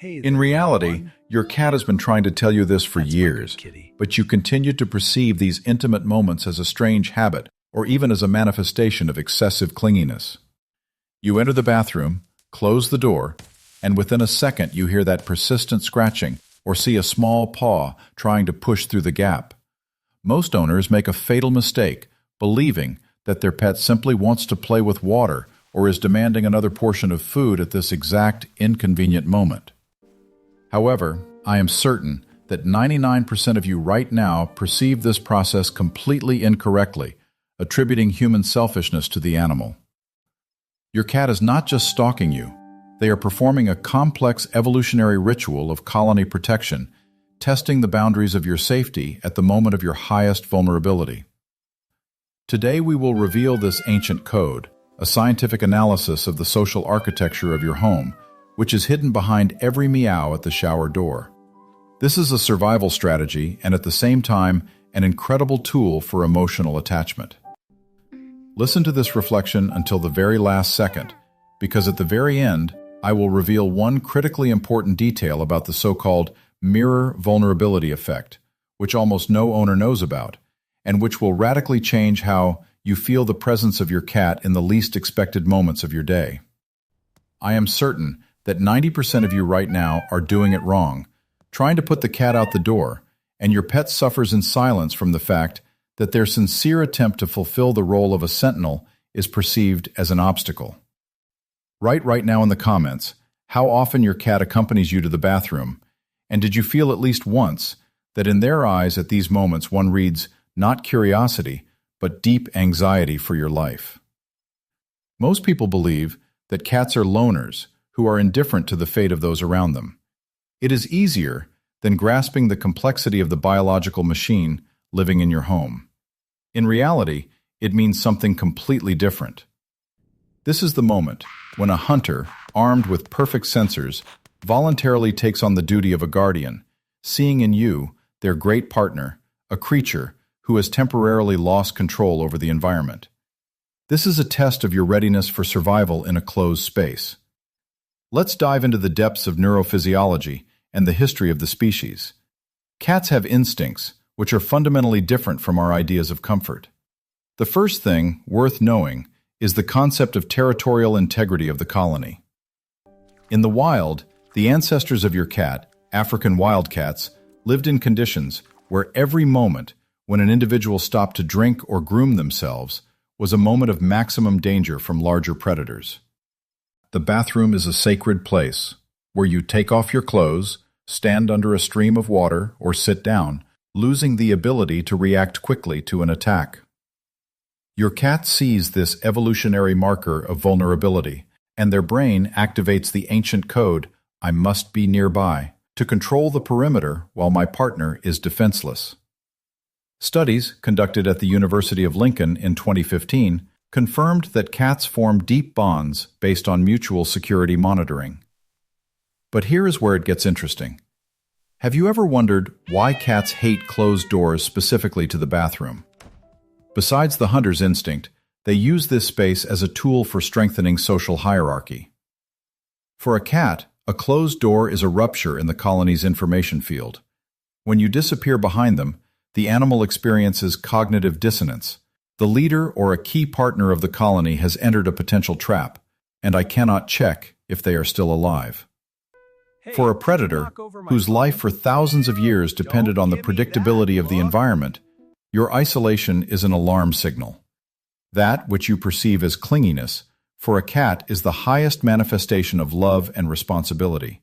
In reality, your cat has been trying to tell you this for years, but you continue to perceive these intimate moments as a strange habit or even as a manifestation of excessive clinginess. You enter the bathroom, close the door, and within a second you hear that persistent scratching or see a small paw trying to push through the gap. Most owners make a fatal mistake, believing that their pet simply wants to play with water or is demanding another portion of food at this exact inconvenient moment. However, I am certain that 99% of you right now perceive this process completely incorrectly, attributing human selfishness to the animal. Your cat is not just stalking you. They are performing a complex evolutionary ritual of colony protection, testing the boundaries of your safety at the moment of your highest vulnerability. Today we will reveal this ancient code, a scientific analysis of the social architecture of your home, which is hidden behind every meow at the shower door. This is a survival strategy and at the same time an incredible tool for emotional attachment. Listen to this reflection until the very last second, because at the very end, I will reveal one critically important detail about the so-called mirror vulnerability effect, which almost no owner knows about, and which will radically change how you feel the presence of your cat in the least expected moments of your day. I am certain that 90% of you right now are doing it wrong, trying to put the cat out the door, and your pet suffers in silence from the fact that their sincere attempt to fulfill the role of a sentinel is perceived as an obstacle. Write right now in the comments how often your cat accompanies you to the bathroom, and did you feel at least once that in their eyes at these moments one reads not curiosity, but deep anxiety for your life? Most people believe that cats are loners who are indifferent to the fate of those around them. It is easier than grasping the complexity of the biological machine living in your home. In reality, it means something completely different. This is the moment when a hunter, armed with perfect sensors, voluntarily takes on the duty of a guardian, seeing in you, their great partner, a creature who has temporarily lost control over the environment. This is a test of your readiness for survival in a closed space. Let's dive into the depths of neurophysiology and the history of the species. Cats have instincts, which are fundamentally different from our ideas of comfort. The first thing worth knowing is the concept of territorial integrity of the colony. In the wild, the ancestors of your cat, African wildcats, lived in conditions where every moment when an individual stopped to drink or groom themselves was a moment of maximum danger from larger predators. The bathroom is a sacred place where you take off your clothes, stand under a stream of water, or sit down, losing the ability to react quickly to an attack. Your cat sees this evolutionary marker of vulnerability, and their brain activates the ancient code, "I must be nearby," to control the perimeter while my partner is defenseless. Studies conducted at the University of Lincoln in 2015 confirmed that cats form deep bonds based on mutual security monitoring. But here is where it gets interesting. Have you ever wondered why cats hate closed doors specifically to the bathroom? Besides the hunter's instinct, they use this space as a tool for strengthening social hierarchy. For a cat, a closed door is a rupture in the colony's information field. When you disappear behind them, the animal experiences cognitive dissonance. The leader or a key partner of the colony has entered a potential trap, and I cannot check if they are still alive. For a predator, whose life for thousands of years depended on the predictability of the environment, your isolation is an alarm signal. That which you perceive as clinginess, for a cat is the highest manifestation of love and responsibility.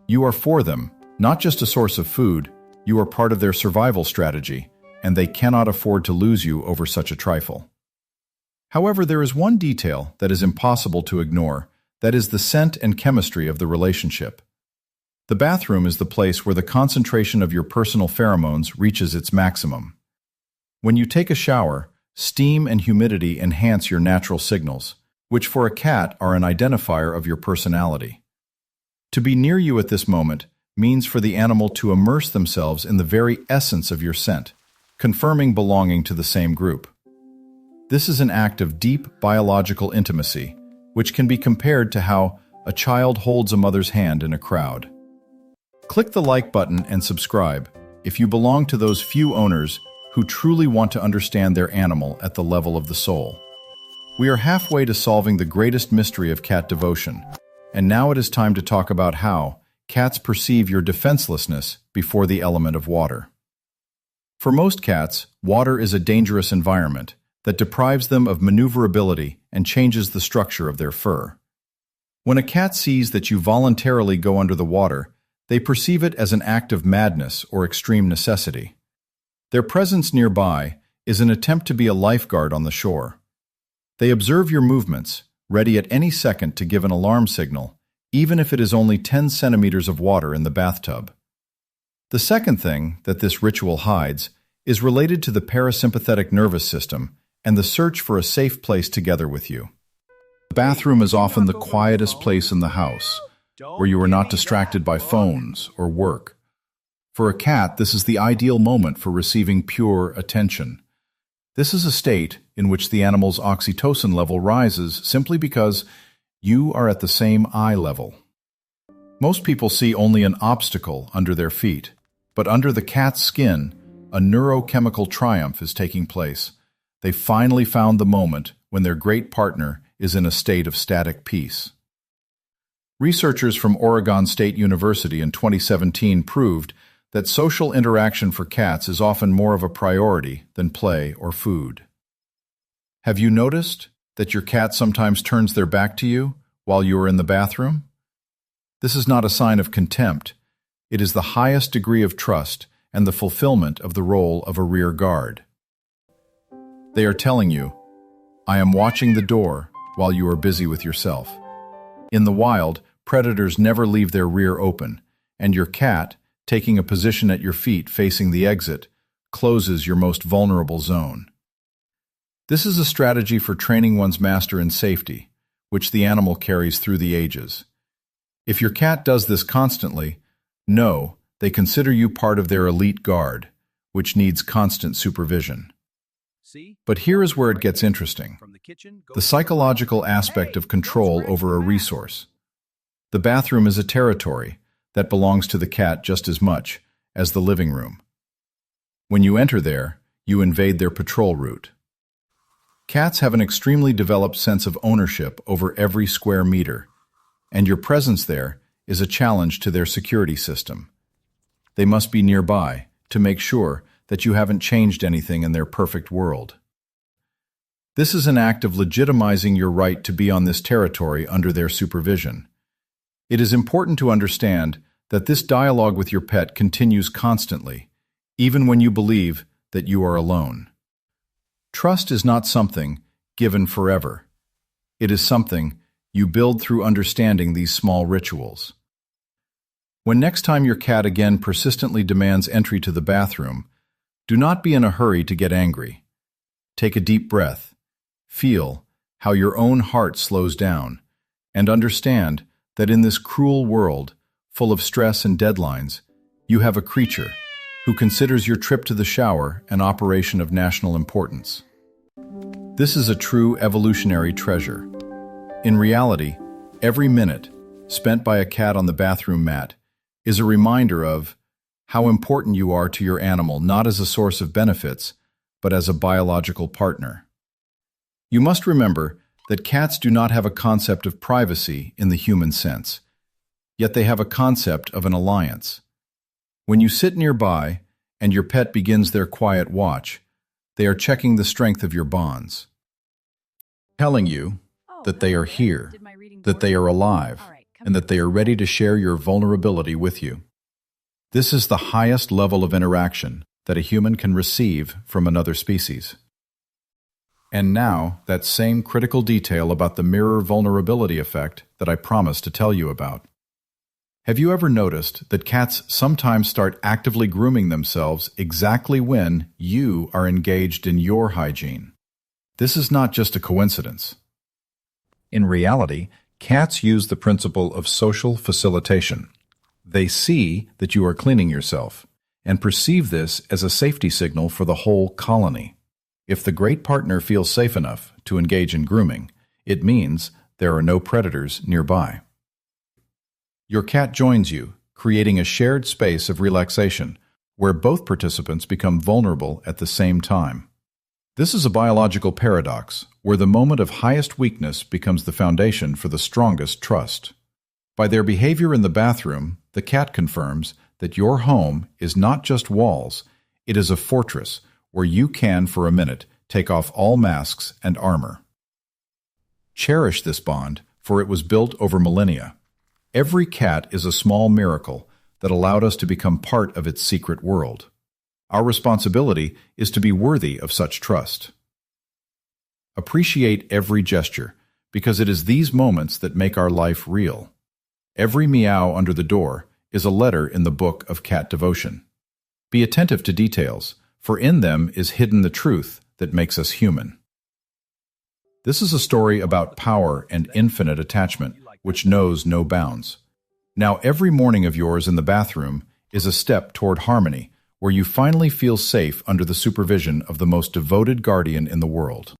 You are for them, not just a source of food, you are part of their survival strategy, and they cannot afford to lose you over such a trifle. However, there is one detail that is impossible to ignore, that is the scent and chemistry of the relationship. The bathroom is the place where the concentration of your personal pheromones reaches its maximum. When you take a shower, steam and humidity enhance your natural signals, which for a cat are an identifier of your personality. To be near you at this moment means for the animal to immerse themselves in the very essence of your scent, confirming belonging to the same group. This is an act of deep biological intimacy, which can be compared to how a child holds a mother's hand in a crowd. Click the like button and subscribe if you belong to those few owners who truly want to understand their animal at the level of the soul. We are halfway to solving the greatest mystery of cat devotion, and now it is time to talk about how cats perceive your defenselessness before the element of water. For most cats, water is a dangerous environment that deprives them of maneuverability and changes the structure of their fur. When a cat sees that you voluntarily go under the water, they perceive it as an act of madness or extreme necessity. Their presence nearby is an attempt to be a lifeguard on the shore. They observe your movements, ready at any second to give an alarm signal, even if it is only 10 centimeters of water in the bathtub. The second thing that this ritual hides is related to the parasympathetic nervous system and the search for a safe place together with you. The bathroom is often the quietest place in the house, where you are not distracted by phones or work. For a cat, this is the ideal moment for receiving pure attention. This is a state in which the animal's oxytocin level rises simply because you are at the same eye level. Most people see only an obstacle under their feet, but under the cat's skin, a neurochemical triumph is taking place. They finally found the moment when their great partner is in a state of static peace. Researchers from Oregon State University in 2017 proved that social interaction for cats is often more of a priority than play or food. Have you noticed that your cat sometimes turns their back to you while you are in the bathroom? This is not a sign of contempt. It is the highest degree of trust and the fulfillment of the role of a rear guard. They are telling you, "I am watching the door while you are busy with yourself." In the wild, predators never leave their rear open, and your cat, taking a position at your feet facing the exit, closes your most vulnerable zone. This is a strategy for training one's master in safety, which the animal carries through the ages. If your cat does this constantly, know they consider you part of their elite guard, which needs constant supervision. But here is where it gets interesting: the psychological aspect of control over a resource. The bathroom is a territory that belongs to the cat just as much as the living room. When you enter there, you invade their patrol route. Cats have an extremely developed sense of ownership over every square meter, and your presence there is a challenge to their security system. They must be nearby to make sure that you haven't changed anything in their perfect world. This is an act of legitimizing your right to be on this territory under their supervision. It is important to understand that this dialogue with your pet continues constantly, even when you believe that you are alone. Trust is not something given forever. It is something you build through understanding these small rituals. When next time your cat again persistently demands entry to the bathroom, do not be in a hurry to get angry. Take a deep breath, feel how your own heart slows down, and understand that in this cruel world, full of stress and deadlines, you have a creature who considers your trip to the shower an operation of national importance. This is a true evolutionary treasure. In reality, every minute spent by a cat on the bathroom mat is a reminder of how important you are to your animal, not as a source of benefits, but as a biological partner. You must remember that cats do not have a concept of privacy in the human sense, yet they have a concept of an alliance. When you sit nearby and your pet begins their quiet watch, they are checking the strength of your bonds, telling you that they are here, that they are alive, and that they are ready to share your vulnerability with you. This is the highest level of interaction that a human can receive from another species. And now, that same critical detail about the mirror vulnerability effect that I promised to tell you about. Have you ever noticed that cats sometimes start actively grooming themselves exactly when you are engaged in your hygiene? This is not just a coincidence. In reality, cats use the principle of social facilitation. They see that you are cleaning yourself and perceive this as a safety signal for the whole colony. If the great partner feels safe enough to engage in grooming, it means there are no predators nearby. Your cat joins you, creating a shared space of relaxation, where both participants become vulnerable at the same time. This is a biological paradox, where the moment of highest weakness becomes the foundation for the strongest trust. By their behavior in the bathroom, the cat confirms that your home is not just walls, it is a fortress where you can, for a minute, take off all masks and armor. Cherish this bond, for it was built over millennia. Every cat is a small miracle that allowed us to become part of its secret world. Our responsibility is to be worthy of such trust. Appreciate every gesture, because it is these moments that make our life real. Every meow under the door is a letter in the book of cat devotion. Be attentive to details, for in them is hidden the truth that makes us human. This is a story about power and infinite attachment, which knows no bounds. Now every morning of yours in the bathroom is a step toward harmony, where you finally feel safe under the supervision of the most devoted guardian in the world.